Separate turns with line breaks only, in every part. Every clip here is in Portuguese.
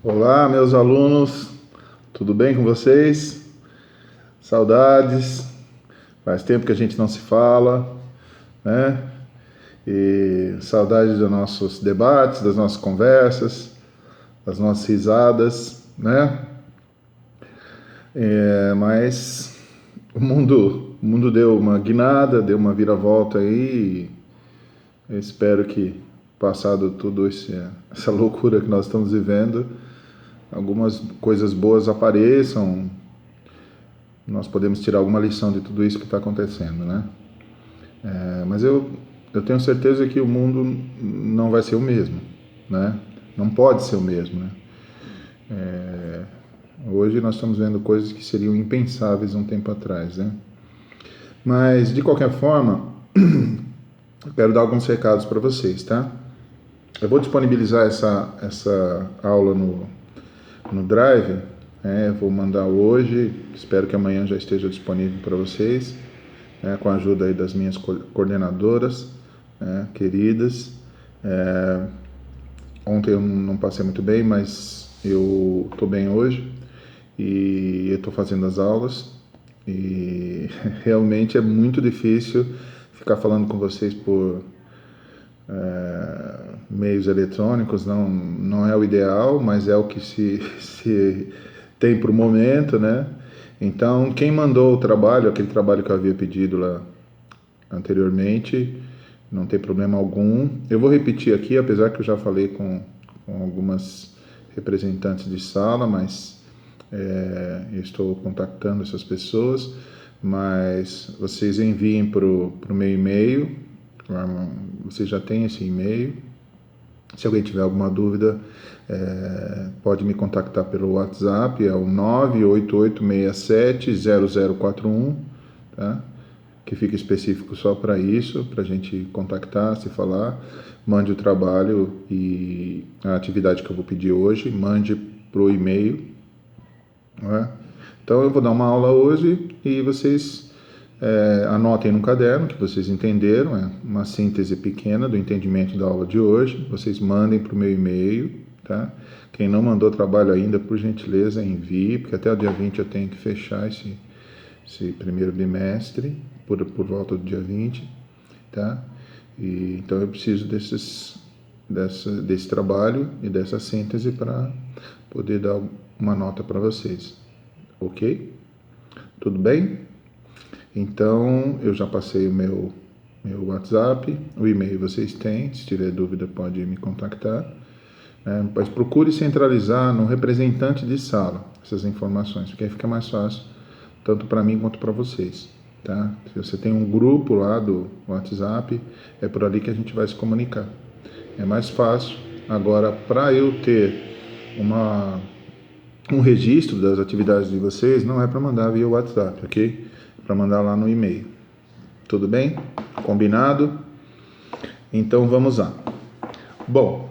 Olá, meus alunos, tudo bem com vocês? Saudades, faz tempo que a gente não se fala, né? E saudades dos nossos debates, das nossas conversas, das nossas risadas, né? Mas o mundo deu uma guinada, deu uma viravolta aí. E eu espero que, passado tudo essa loucura que nós estamos vivendo, algumas coisas boas apareçam. Nós podemos tirar alguma lição de tudo isso que está acontecendo, né? Mas eu tenho certeza que o mundo não vai ser o mesmo, né? Não pode ser o mesmo, né? Hoje nós estamos vendo coisas que seriam impensáveis um tempo atrás, né? Mas, de qualquer forma, eu quero dar alguns recados para vocês, tá? Eu vou disponibilizar essa aula no Drive, eu vou mandar hoje, espero que amanhã já esteja disponível para vocês, com a ajuda aí das minhas coordenadoras, queridas. Ontem eu não passei muito bem, mas eu estou bem hoje e eu estou fazendo as aulas e realmente é muito difícil ficar falando com vocês por meios eletrônicos, não é o ideal, mas é o que se tem para o momento, né? Então, quem mandou o trabalho, aquele trabalho que eu havia pedido lá anteriormente, não tem problema algum. Eu vou repetir aqui, apesar que eu já falei com algumas representantes de sala, mas eu estou contactando essas pessoas, mas vocês enviem para o meu e-mail, você já tem esse e-mail. Se alguém tiver alguma dúvida, pode me contactar pelo WhatsApp, é o 988670041, tá? Que fica específico só para isso, para a gente contactar, se falar. Mande o trabalho e a atividade que eu vou pedir hoje, mande para o e-mail. Né? Então eu vou dar uma aula hoje e vocês anotem no caderno que vocês entenderam, uma síntese pequena do entendimento da aula de hoje. Vocês mandem para o meu e-mail, tá? Quem não mandou trabalho ainda, por gentileza, envie, porque até o dia 20 eu tenho que fechar esse primeiro bimestre, por volta do dia 20, tá? Então eu preciso desse trabalho e dessa síntese para poder dar uma nota para vocês, ok? Tudo bem? Então eu já passei o meu WhatsApp, o e-mail vocês têm, se tiver dúvida pode me contactar, mas procure centralizar no representante de sala essas informações, porque aí fica mais fácil tanto para mim quanto para vocês, tá? Se você tem um grupo lá do WhatsApp, é por ali que a gente vai se comunicar. É mais fácil. Agora, para eu ter um registro das atividades de vocês, não é para mandar via WhatsApp, ok? É para mandar lá no e-mail. Tudo bem? Combinado? Então vamos lá. Bom,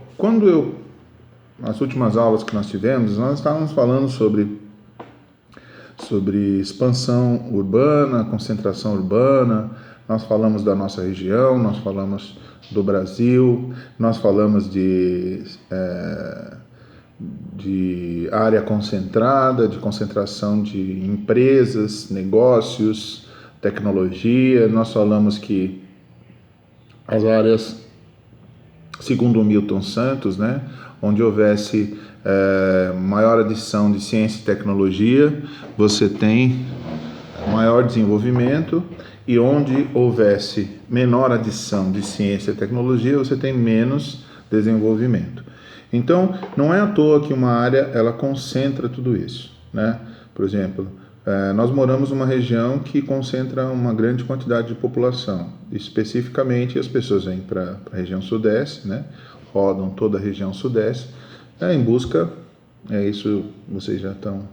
nas últimas aulas que nós tivemos, nós estávamos falando sobre expansão urbana, concentração urbana, nós falamos da nossa região, nós falamos do Brasil, nós falamos de área concentrada, de concentração de empresas, negócios, tecnologia, nós falamos que as áreas, segundo o Milton Santos, né, onde houvesse maior adição de ciência e tecnologia, você tem maior desenvolvimento, e onde houvesse menor adição de ciência e tecnologia, você tem menos desenvolvimento. Então, não é à toa que uma área ela concentra tudo isso, né? Por exemplo, nós moramos numa região que concentra uma grande quantidade de população. Especificamente, as pessoas vêm para a região sudeste, né? Rodam toda a região sudeste, em busca, isso vocês já estão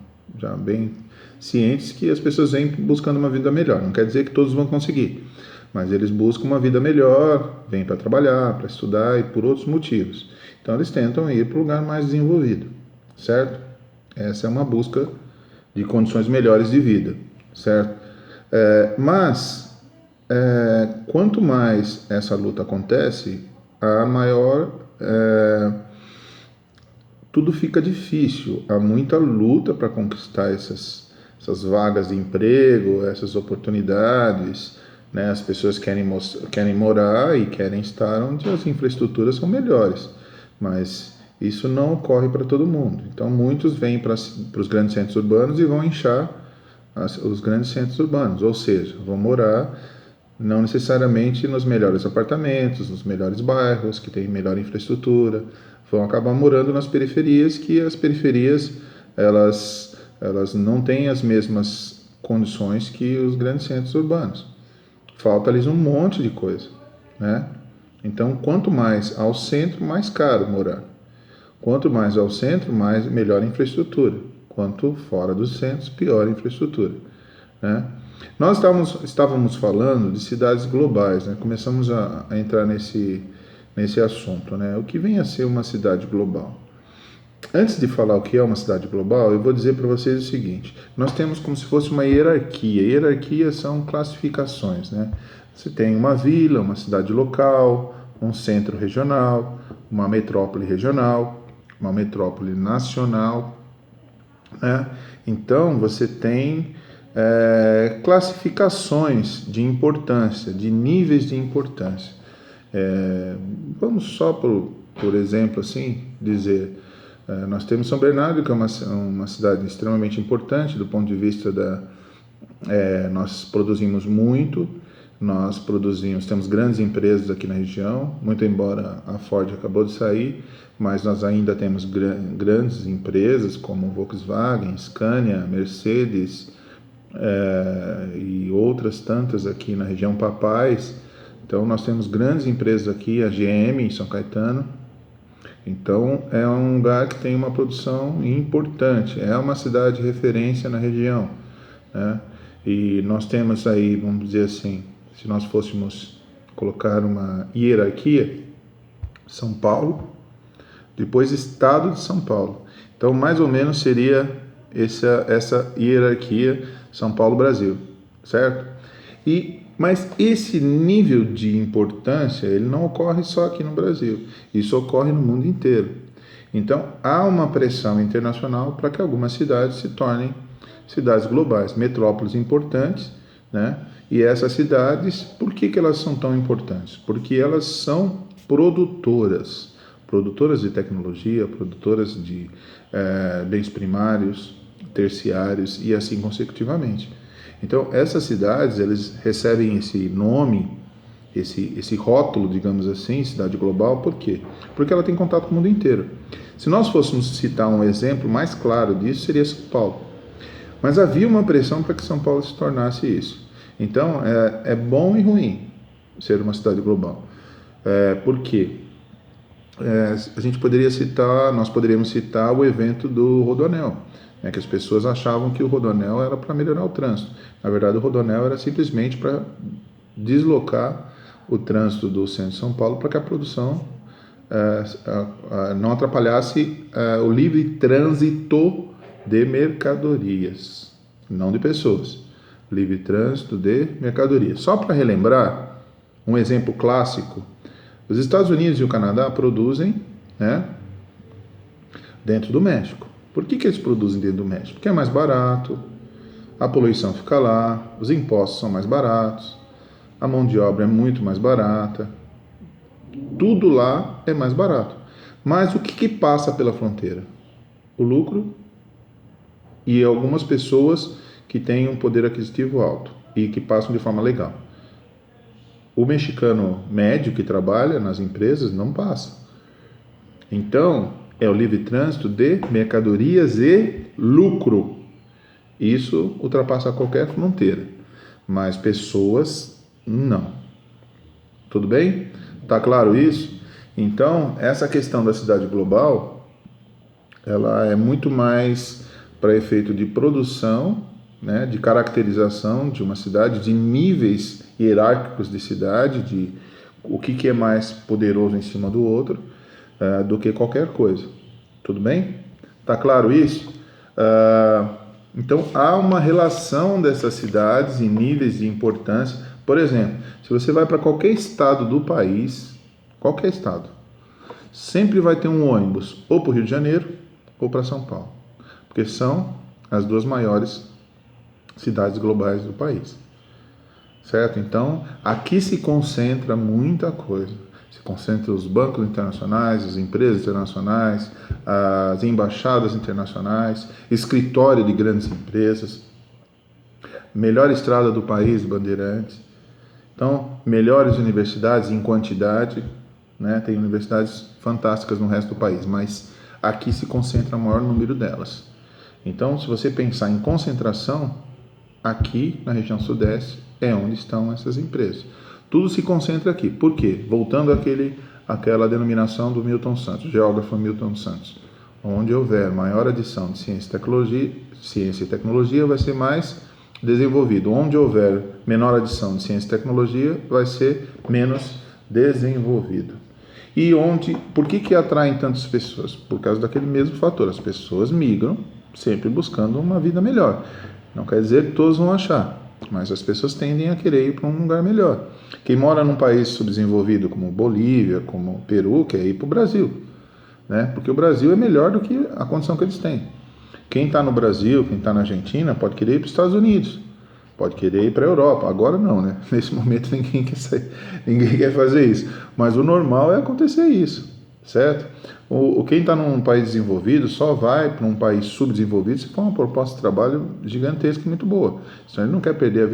bem cientes, que as pessoas vêm buscando uma vida melhor. Não quer dizer que todos vão conseguir, mas eles buscam uma vida melhor, vêm para trabalhar, para estudar e por outros motivos. Então eles tentam ir para um lugar mais desenvolvido, certo? Essa é uma busca de condições melhores de vida, certo? Mas quanto mais essa luta acontece, a maior tudo fica difícil. Há muita luta para conquistar essas vagas de emprego, essas oportunidades, né? As pessoas querem morar e querem estar onde as infraestruturas são melhores, mas isso não ocorre para todo mundo. Então, muitos vêm para os grandes centros urbanos e vão inchar os grandes centros urbanos, ou seja, vão morar não necessariamente nos melhores apartamentos, nos melhores bairros, que têm melhor infraestrutura, vão acabar morando nas periferias, que as periferias elas não têm as mesmas condições que os grandes centros urbanos. Falta-lhes um monte de coisa, né? Então, quanto mais ao centro, mais caro morar. Quanto mais ao centro, melhor a infraestrutura. Quanto fora dos centros, pior a infraestrutura, né? Nós estávamos falando de cidades globais, né? Começamos a entrar nesse assunto, né? O que vem a ser uma cidade global? Antes de falar o que é uma cidade global, eu vou dizer para vocês o seguinte: nós temos como se fosse uma hierarquia. Hierarquias são classificações, né? Você tem uma vila, uma cidade local, um centro regional, uma metrópole regional, uma metrópole nacional, né? Então você tem classificações de importância, de níveis de importância. Vamos só por exemplo assim dizer, nós temos São Bernardo, que é uma cidade extremamente importante do ponto de vista nós produzimos muito, temos grandes empresas aqui na região, muito embora a Ford acabou de sair, mas nós ainda temos grandes empresas como Volkswagen, Scania, Mercedes, e outras tantas aqui na região, Papais. Então nós temos grandes empresas aqui, a GM em São Caetano. Então é um lugar que tem uma produção importante, é uma cidade de referência na região, né? E nós temos aí, vamos dizer assim, se nós fôssemos colocar uma hierarquia, São Paulo, depois Estado de São Paulo. Então mais ou menos seria essa hierarquia São Paulo, Brasil, certo? Mas esse nível de importância, ele não ocorre só aqui no Brasil, isso ocorre no mundo inteiro. Então, há uma pressão internacional para que algumas cidades se tornem cidades globais, metrópoles importantes, né? E essas cidades, por que elas são tão importantes? Porque elas são produtoras de tecnologia, produtoras de bens primários, terciários e assim consecutivamente. Então, essas cidades, eles recebem esse nome, esse rótulo, digamos assim, cidade global, por quê? Porque ela tem contato com o mundo inteiro. Se nós fôssemos citar um exemplo mais claro disso, seria São Paulo. Mas havia uma pressão para que São Paulo se tornasse isso. Então, é bom e ruim ser uma cidade global. Por quê? Nós poderíamos citar o evento do Rodoanel, né, que as pessoas achavam que o Rodoanel era para melhorar o trânsito. Na verdade, o Rodoanel era simplesmente para deslocar o trânsito do centro de São Paulo para que a produção não atrapalhasse o livre trânsito de mercadorias, não de pessoas. Livre trânsito de mercadorias. Só para relembrar, um exemplo clássico: os Estados Unidos e o Canadá produzem, né, dentro do México. Por que eles produzem dentro do México? Porque é mais barato, a poluição fica lá, os impostos são mais baratos, a mão de obra é muito mais barata, tudo lá é mais barato. Mas o que passa pela fronteira? O lucro e algumas pessoas que têm um poder aquisitivo alto e que passam de forma legal. O mexicano médio que trabalha nas empresas não passa. Então, é o livre trânsito de mercadorias e lucro. Isso ultrapassa qualquer fronteira, mas pessoas não. Tudo bem? Tá claro isso? Então, essa questão da cidade global, ela é muito mais para efeito de produção, né, de caracterização de uma cidade, de níveis hierárquicos de cidade, de o que é mais poderoso em cima do outro, do que qualquer coisa. Tudo bem? Tá claro isso? Então, há uma relação dessas cidades em níveis de importância. Por exemplo, se você vai para qualquer estado do país, qualquer estado, sempre vai ter um ônibus ou para o Rio de Janeiro ou para São Paulo, porque são as duas maiores cidades globais do país, certo? Então, aqui se concentra muita coisa. Se concentra os bancos internacionais, as empresas internacionais, as embaixadas internacionais, escritório de grandes empresas, melhor estrada do país, Bandeirantes. Então, melhores universidades em quantidade, né? Tem universidades fantásticas no resto do país, mas aqui se concentra o maior número delas. Então, se você pensar em concentração, aqui na região sudeste é onde estão essas empresas. Tudo se concentra aqui. Por quê? Voltando àquela denominação do Milton Santos, geógrafo Milton Santos. Onde houver maior adição de ciência e tecnologia vai ser mais desenvolvido. Onde houver menor adição de ciência e tecnologia vai ser menos desenvolvido. E por que atraem tantas pessoas? Por causa daquele mesmo fator. As pessoas migram sempre buscando uma vida melhor. Não quer dizer que todos vão achar, mas as pessoas tendem a querer ir para um lugar melhor. Quem mora num país subdesenvolvido como Bolívia, como Peru, quer ir para o Brasil, né? Porque o Brasil é melhor do que a condição que eles têm. Quem está no Brasil, quem está na Argentina, pode querer ir para os Estados Unidos, pode querer ir para a Europa. Agora não, né? Nesse momento ninguém quer sair, ninguém quer fazer isso. Mas o normal é acontecer isso, certo? Quem está num país desenvolvido só vai para um país subdesenvolvido se for uma proposta de trabalho gigantesca e muito boa. Senão ele não quer perder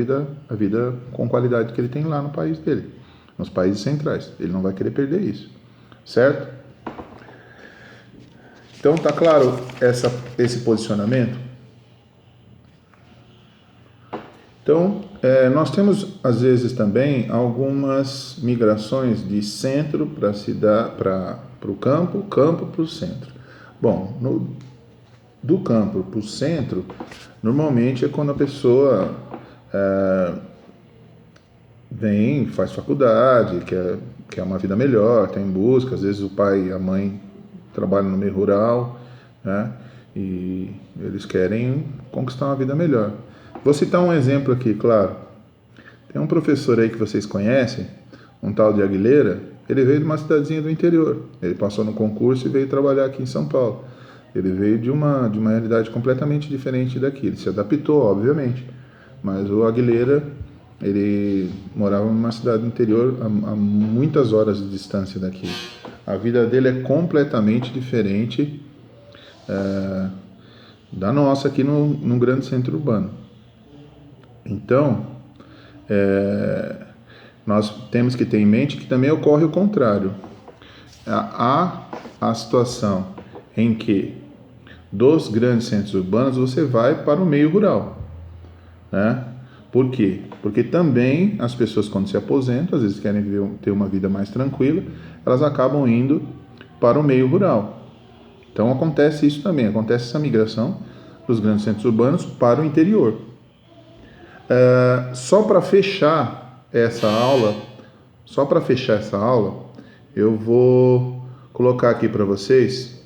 a vida com qualidade que ele tem lá no país dele, nos países centrais. Ele não vai querer perder isso, certo? Então tá claro esse posicionamento? Então, nós temos às vezes também algumas migrações de centro para o campo para o centro. Bom, do campo para o centro, normalmente é quando a pessoa vem, faz faculdade, quer uma vida melhor, está em busca, às vezes o pai e a mãe trabalham no meio rural, né? E eles querem conquistar uma vida melhor. Vou citar um exemplo aqui, claro. Tem um professor aí que vocês conhecem, um tal de Aguilera. Ele veio de uma cidadezinha do interior. Ele passou no concurso e veio trabalhar aqui em São Paulo. Ele veio de uma realidade completamente diferente daqui. Ele se adaptou, obviamente. Mas o Aguilera, ele morava numa cidade do interior a muitas horas de distância daqui. A vida dele é completamente diferente da nossa aqui no grande centro urbano. Então, nós temos que ter em mente que também ocorre o contrário. Há a situação em que dos grandes centros urbanos você vai para o meio rural, né? Por quê? Porque também as pessoas, quando se aposentam, às vezes querem ter uma vida mais tranquila, elas acabam indo para o meio rural. Então acontece isso também, acontece essa migração dos grandes centros urbanos para o interior. Só para fechar essa aula, eu vou colocar aqui para vocês